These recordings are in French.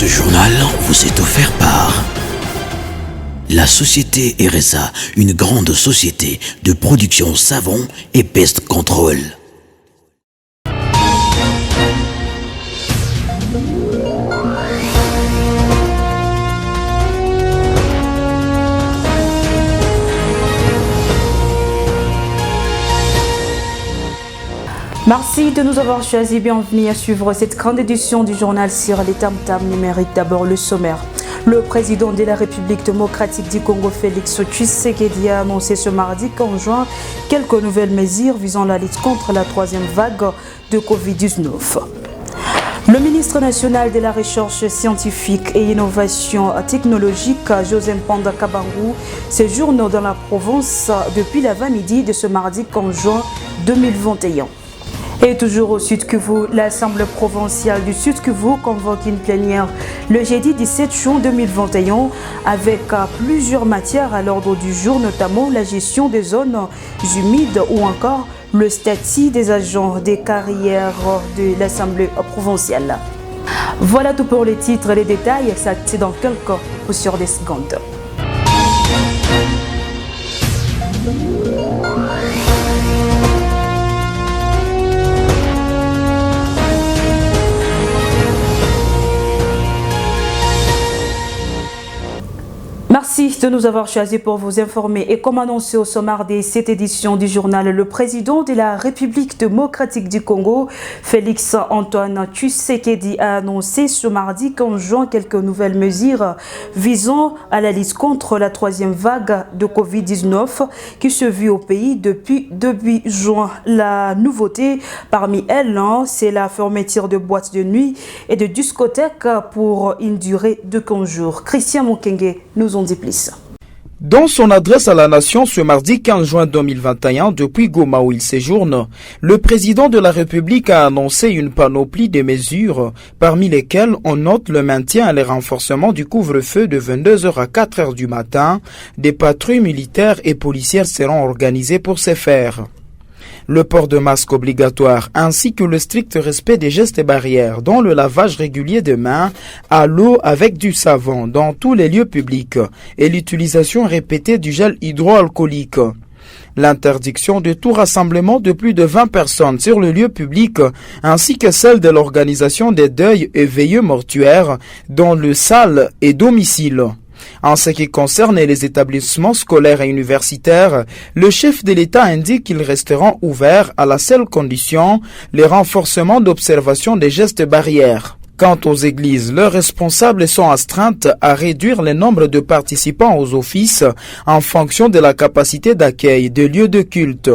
Ce journal vous est offert par la société RSA, une grande société de production savon et pest control. Merci de nous avoir choisis. Bienvenue à suivre cette grande édition du journal sur les tam-tams numériques. D'abord le sommaire. Le président de la République démocratique du Congo, Félix Tshisekedi, a annoncé ce mardi qu'en juin, quelques nouvelles mesures visant la lutte contre la troisième vague de Covid-19. Le ministre national de la Recherche scientifique et innovation technologique, Joseph Mpanda Kabangu, séjourne dans la province depuis l'avant-midi de ce mardi 15 juin 2021. Et toujours au Sud Kivu, l'Assemblée provinciale du Sud Kivu convoque une plénière le jeudi 17 juin 2021 avec plusieurs matières à l'ordre du jour, notamment la gestion des zones humides ou encore le statut des agents des carrières de l'Assemblée provinciale. Voilà tout pour les titres et les détails, ça c'est dans quelques poussières des secondes. Merci de nous avoir choisis pour vous informer. Et comme annoncé au sommaire de cette édition du journal, le président de la République démocratique du Congo, Félix Antoine Tshisekedi, a annoncé ce mardi 15 juin quelques nouvelles mesures visant à la lutte contre la troisième vague de Covid-19 qui se vit au pays depuis début juin. La nouveauté parmi elles, c'est la fermeture de boîtes de nuit et de discothèques pour une durée de 15 jours. Christian Mokenge nous en dit plus. Dans son adresse à la nation ce mardi 15 juin 2021, depuis Goma où il séjourne, le président de la République a annoncé une panoplie de mesures, parmi lesquelles on note le maintien et le renforcement du couvre-feu de 22h à 4h du matin. Des patrouilles militaires et policières seront organisées pour ce faire. Le port de masque obligatoire ainsi que le strict respect des gestes barrières, dont le lavage régulier de mains à l'eau avec du savon dans tous les lieux publics et l'utilisation répétée du gel hydroalcoolique. L'interdiction de tout rassemblement de plus de 20 personnes sur le lieu public ainsi que celle de l'organisation des deuils et veilleux mortuaires dans le salle et domicile. En ce qui concerne les établissements scolaires et universitaires, le chef de l'État indique qu'ils resteront ouverts à la seule condition le renforcement d'observation des gestes barrières. Quant aux églises, leurs responsables sont astreintes à réduire le nombre de participants aux offices en fonction de la capacité d'accueil des lieux de culte.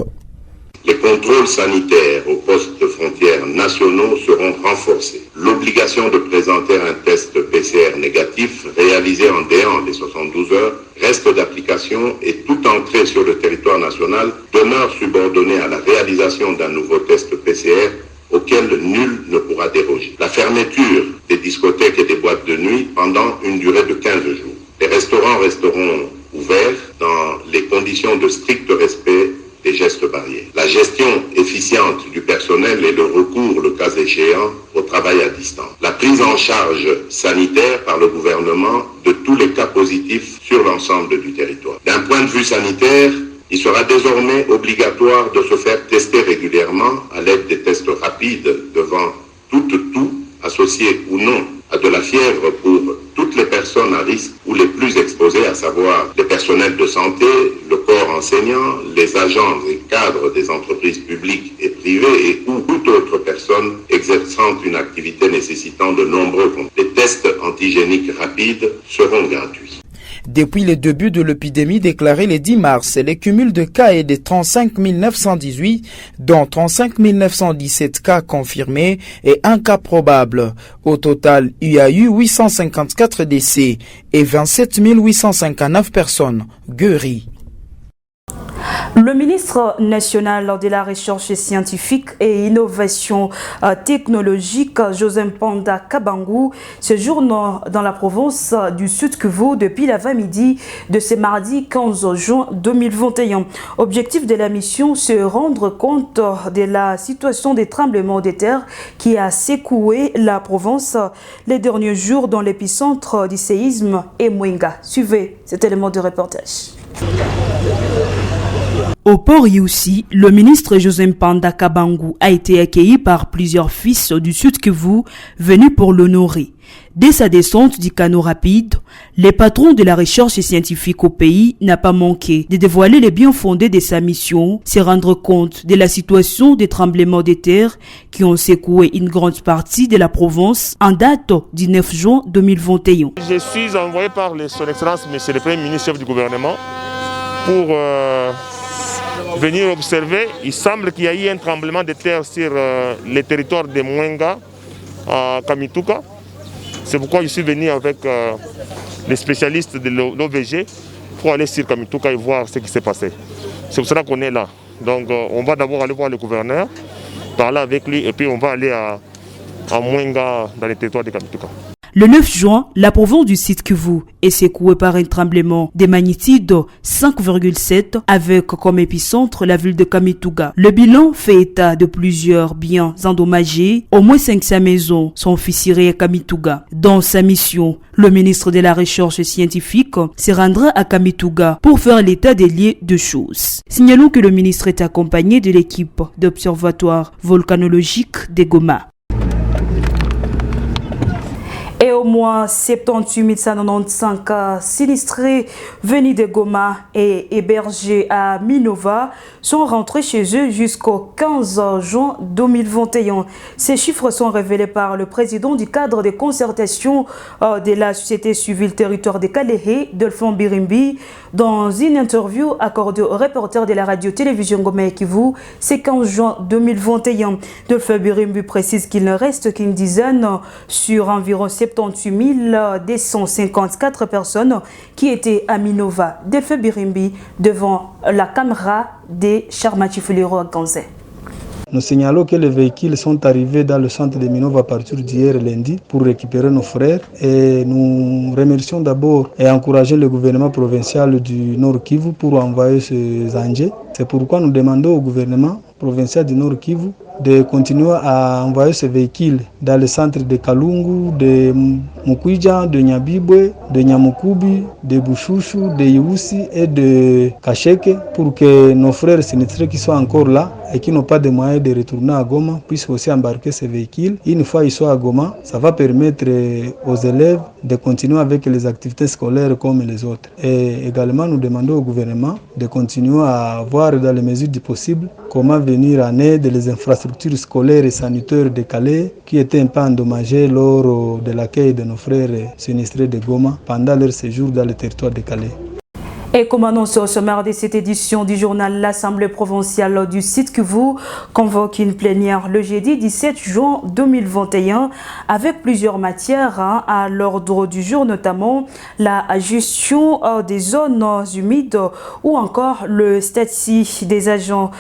Les contrôles sanitaires aux postes de frontières nationaux seront renforcés. L'obligation de présenter un test PCR négatif réalisé en dehors des 72 heures reste d'application et toute entrée sur le territoire national demeure subordonnée à la réalisation d'un nouveau test PCR auquel nul ne pourra déroger. La fermeture des discothèques et des boîtes de nuit pendant une durée de 15 jours. Les restaurants resteront ouverts dans les conditions de strict respect des gestes barrières. La gestion efficiente du personnel et le recours, le cas échéant, au travail à distance. La prise en charge sanitaire par le gouvernement de tous les cas positifs sur l'ensemble du territoire. D'un point de vue sanitaire, il sera désormais obligatoire de se faire tester régulièrement à l'aide des tests rapides devant tout associé ou non à de la fièvre pour toutes les personnes à risque ou les plus exposées, à savoir les personnels de santé, le corps enseignant, les agents et cadres des entreprises publiques et privées et ou toute autre personne exerçant une activité nécessitant de nombreux contrôles. Les tests antigéniques rapides seront gratuits. Depuis le début de l'épidémie déclarée le 10 mars, le cumul de cas est de 35 918, dont 35 917 cas confirmés et un cas probable. Au total, il y a eu 854 décès et 27 859 personnes guéries. Le ministre national de la Recherche scientifique et innovation technologique, Joseph Mpanda Kabangu, séjourne dans la province du Sud-Kivu depuis l'avant-midi de ce mardi 15 juin 2021. Objectif de la mission, se rendre compte de la situation des tremblements de terre qui a secoué la province les derniers jours dans l'épicentre du séisme et Mwenga. Suivez cet élément de reportage. Au port Youssi, le ministre Joseph Mpanda Kabangu a été accueilli par plusieurs fils du Sud-Kivu venus pour l'honorer. Dès sa descente du canot rapide, le patron de la recherche scientifique au pays n'a pas manqué de dévoiler les bien fondés de sa mission, se rendre compte de la situation des tremblements de terre qui ont secoué une grande partie de la province en date du 9 juin 2021. Je suis envoyé par son Excellence, Monsieur le Premier ministre chef du gouvernement, pour venir observer. Il semble qu'il y a eu un tremblement de terre sur le territoire de Mwenga, à Kamituka. C'est pourquoi je suis venu avec les spécialistes de l'OVG pour aller sur Kamituka et voir ce qui s'est passé. C'est pour cela qu'on est là. Donc on va d'abord aller voir le gouverneur, parler avec lui et puis on va aller à Mwenga dans le territoire de Kamituka. Le 9 juin, la province du Sud-Kivu est secouée par un tremblement de magnitude 5,7 avec comme épicentre la ville de Kamituga. Le bilan fait état de plusieurs biens endommagés. Au moins 500 maisons sont fissurées à Kamituga. Dans sa mission, le ministre de la Recherche scientifique se rendra à Kamituga pour faire l'état des lieux de choses. Signalons que le ministre est accompagné de l'équipe d'observatoire volcanologique de Goma. Et au moins 78 195 cas sinistrés venus de Goma et hébergés à Minova sont rentrés chez eux jusqu'au 15 juin 2021. Ces chiffres sont révélés par le président du cadre de concertation de la société civile territoire de Kalehe, Delphine Birimbi, dans une interview accordée au reporter de la radio-télévision Goma Kivu, c'est 15 juin 2021. Delphine Birimbi précise qu'il ne reste qu'une dizaine sur environ 78 254 personnes qui étaient à Minova. Delphine Birimbi devant la caméra de Charmati Fulero à Ganzé. Nous signalons que les véhicules sont arrivés dans le centre de Minova à partir d'hier lundi pour récupérer nos frères et nous remercions d'abord et encourageons le gouvernement provincial du Nord Kivu pour envoyer ces engins. C'est pourquoi nous demandons au gouvernement provincial du Nord Kivu de continuer à envoyer ces véhicules dans le centre de Kalungu, de Mukwija, de Nyabibwe, de Nyamukubi, de Bushushu, de Youssi et de Kasheke pour que nos frères sinistrés qui sont encore là et qui n'ont pas de moyens de retourner à Goma puissent aussi embarquer ces véhicules. Une fois ils sont à Goma, ça va permettre aux élèves de continuer avec les activités scolaires comme les autres. Et également, nous demandons au gouvernement de continuer à voir dans les mesures du possible comment venir en aide les infrastructures scolaires et sanitaires de Calais qui étaient un peu endommagées lors de l'accueil de nos frères sinistrés de Goma pendant leur séjour dans le territoire de Calais. Et comme annoncé au sommaire de cette édition du journal, l'Assemblée provinciale du Sud-Kivu convoque une plénière le jeudi 17 juin 2021 avec plusieurs matières à l'ordre du jour, notamment la gestion des zones humides ou encore le statut des agents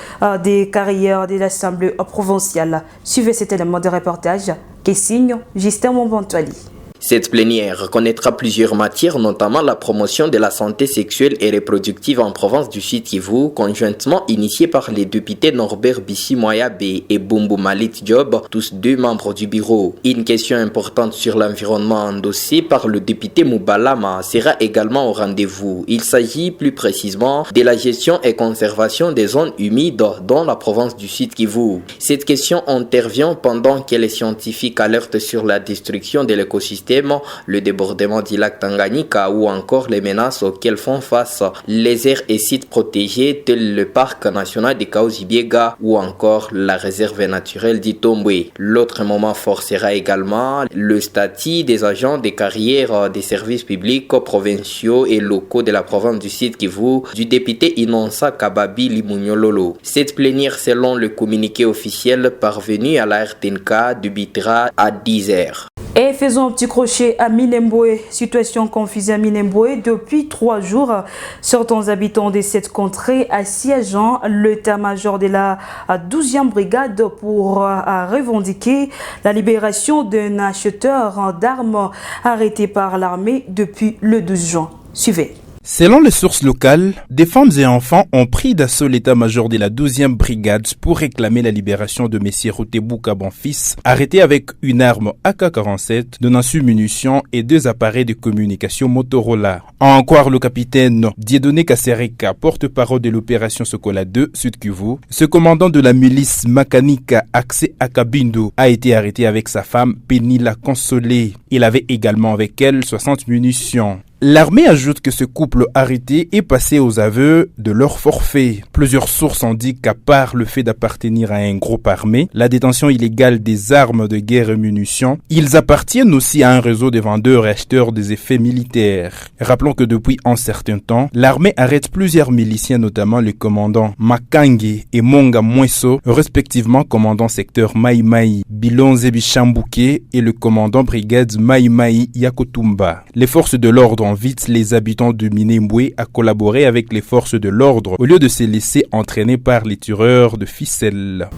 des carrières de l'Assemblée provinciale. Suivez cet élément de reportage qui signe Justin Montbantuali. Cette plénière connaîtra plusieurs matières, notamment la promotion de la santé sexuelle et reproductive en province du Sud-Kivu, conjointement initiée par les députés Norbert Bissi-Moyabe et Bumbu Malit Diop, tous deux membres du bureau. Une question importante sur l'environnement endossée par le député Moubalama sera également au rendez-vous. Il s'agit plus précisément de la gestion et conservation des zones humides dans la province du Sud-Kivu. Cette question intervient pendant que les scientifiques alertent sur la destruction de l'écosystème, le débordement du lac Tanganyika ou encore les menaces auxquelles font face les aires et sites protégés tels le parc national de Kaouzi-Biega ou encore la réserve naturelle d'Itombwe. L'autre moment fort sera également le statut des agents des carrières des services publics provinciaux et locaux de la province du Sud-Kivu du député Inonsa Kababi Limunyololo. Cette plénière, selon le communiqué officiel parvenu à la RTNK, débutera à 10h. Et faisons un petit crochet à Minembwe. Situation confuse à Minembwe. Depuis 3 jours, certains habitants de cette contrée assiégeant l'état-major de la 12e brigade pour revendiquer la libération d'un acheteur d'armes arrêté par l'armée depuis le 12 juin. Suivez. Selon les sources locales, des femmes et enfants ont pris d'assaut l'état-major de la 12e brigade pour réclamer la libération de M. Rotebou Kaban-Fils, arrêté avec une arme AK-47, de munitions et 2 appareils de communication Motorola. En croire le capitaine Dieudonné Kasereka, porte-parole de l'opération Sokola 2 Sud Kivu, ce commandant de la milice Makanika Axé Akabindo a été arrêté avec sa femme Penila Consolé. Il avait également avec elle 60 munitions. L'armée ajoute que ce couple arrêté est passé aux aveux de leur forfait. Plusieurs sources ont dit qu'à part le fait d'appartenir à un groupe armé, la détention illégale des armes de guerre et munitions, ils appartiennent aussi à un réseau de vendeurs et acheteurs des effets militaires. Rappelons que depuis un certain temps, l'armée arrête plusieurs miliciens, notamment les commandants Makange et Monga Mweso, respectivement commandant secteur Mai Mai Bilonze Bichambuke et le commandant brigade Mai Mai Yakotumba. Les forces de l'ordre invite les habitants de Minembwe à collaborer avec les forces de l'ordre au lieu de se laisser entraîner par les tireurs de ficelles.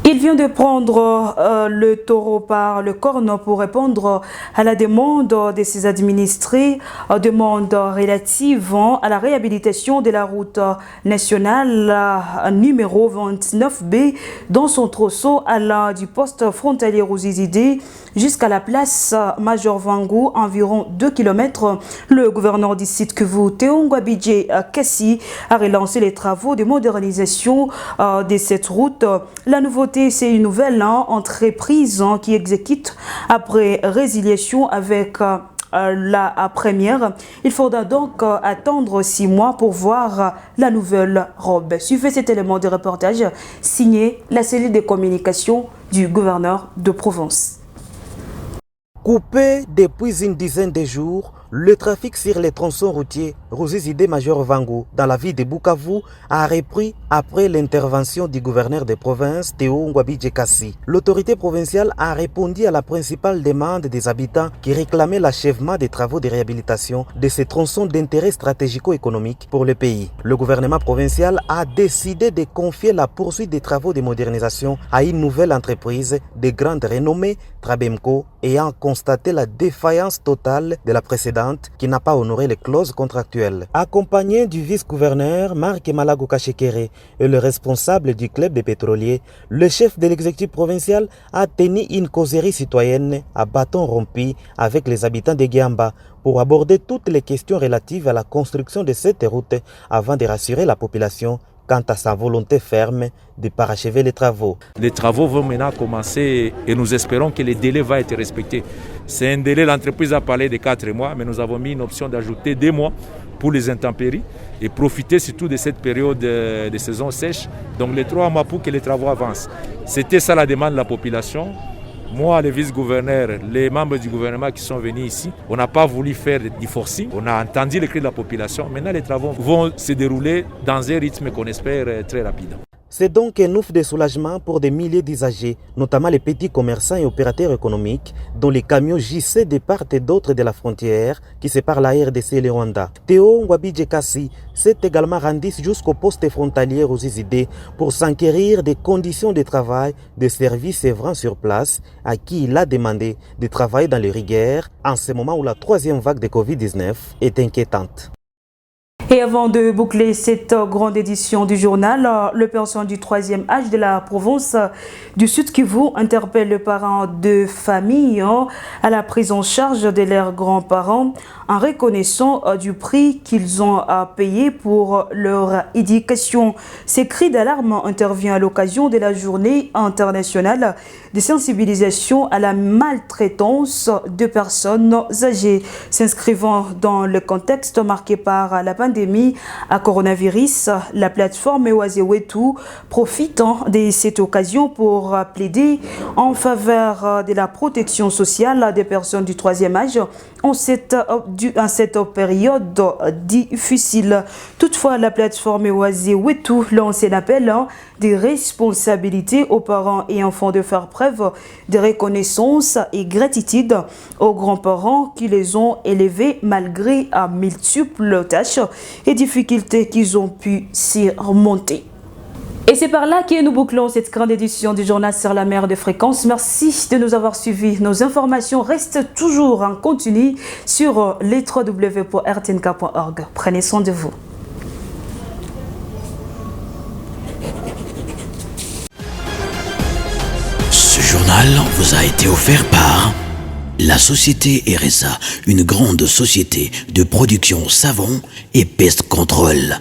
Il vient de prendre le taureau par le corne pour répondre à la demande de ses administrés, demande relative à la réhabilitation de la route nationale numéro 29B dans son tronçon allant du poste frontalier Rosizide jusqu'à la place Major Vangu, environ 2 km. Le gouverneur du site Kivu, Teongwabidje Kassi, a relancé les travaux de modernisation de cette route. La nouveauté, c'est une nouvelle entreprise qui exécute après résiliation avec la première. Il faudra donc attendre 6 mois pour voir la nouvelle robe. Suivez cet élément de reportage signé la cellule de communication du gouverneur de Provence. Coupé depuis une dizaine de jours, le trafic sur les tronçons routiers Rosizide Major Vangu dans la ville de Bukavu a repris après l'intervention du gouverneur de province Théo Ngwabidje Kassi. L'autorité provinciale a répondu à la principale demande des habitants qui réclamaient l'achèvement des travaux de réhabilitation de ces tronçons d'intérêt stratégico-économique pour le pays. Le gouvernement provincial a décidé de confier la poursuite des travaux de modernisation à une nouvelle entreprise de grande renommée, Trabemco, ayant constaté la défaillance totale de la précédente qui n'a pas honoré les clauses contractuelles. Accompagné du vice-gouverneur Marc Malago Kachekere et le responsable du club des pétroliers, le chef de l'exécutif provincial a tenu une causerie citoyenne à bâton rompu avec les habitants de Giamba pour aborder toutes les questions relatives à la construction de cette route avant de rassurer la population quant à sa volonté ferme de parachever les travaux. Les travaux vont maintenant commencer et nous espérons que le délai va être respecté. C'est un délai, l'entreprise a parlé de 4 mois, mais nous avons mis une option d'ajouter 2 mois pour les intempéries et profiter surtout de cette période de saison sèche, donc les 3 mois pour que les travaux avancent. C'était ça la demande de la population. Moi, le vice-gouverneur, les membres du gouvernement qui sont venus ici, on n'a pas voulu faire du forcing. On a entendu les cris de la population. Maintenant, les travaux vont se dérouler dans un rythme qu'on espère très rapide. C'est donc un ouf de soulagement pour des milliers d'usagers, notamment les petits commerçants et opérateurs économiques, dont les camions gissaient de part et d'autre de la frontière qui sépare la RDC et le Rwanda. Théo Ngwabidje Kassi s'est également rendu jusqu'au poste frontalier Rosizide pour s'enquérir des conditions de travail des services œuvrant sur place, à qui il a demandé de travailler dans les rigueurs en ce moment où la 3e vague de Covid-19 est inquiétante. Et avant de boucler cette grande édition du journal, le personne du 3e âge de la province du Sud Kivu interpelle les parents de famille à la prise en charge de leurs grands-parents en reconnaissant du prix qu'ils ont à payer pour leur éducation. Ces cris d'alarme interviennent à l'occasion de la journée internationale de sensibilisation à la maltraitance de personnes âgées, s'inscrivant dans le contexte marqué par la pandémie à coronavirus. La plateforme Ewazewetu profite de cette occasion pour plaider en faveur de la protection sociale des personnes du 3e âge en cette dû à cette période difficile. Toutefois, la plateforme Oasis Wetu lance un appel des responsabilités aux parents et enfants de faire preuve de reconnaissance et gratitude aux grands-parents qui les ont élevés malgré à multiples tâches et difficultés qu'ils ont pu surmonter. Et c'est par là que nous bouclons cette grande édition du journal sur la mer de fréquence. Merci de nous avoir suivis. Nos informations restent toujours en continu sur les www.rtnk.org. Prenez soin de vous. Ce journal vous a été offert par la société RSA, une grande société de production savon et pest control.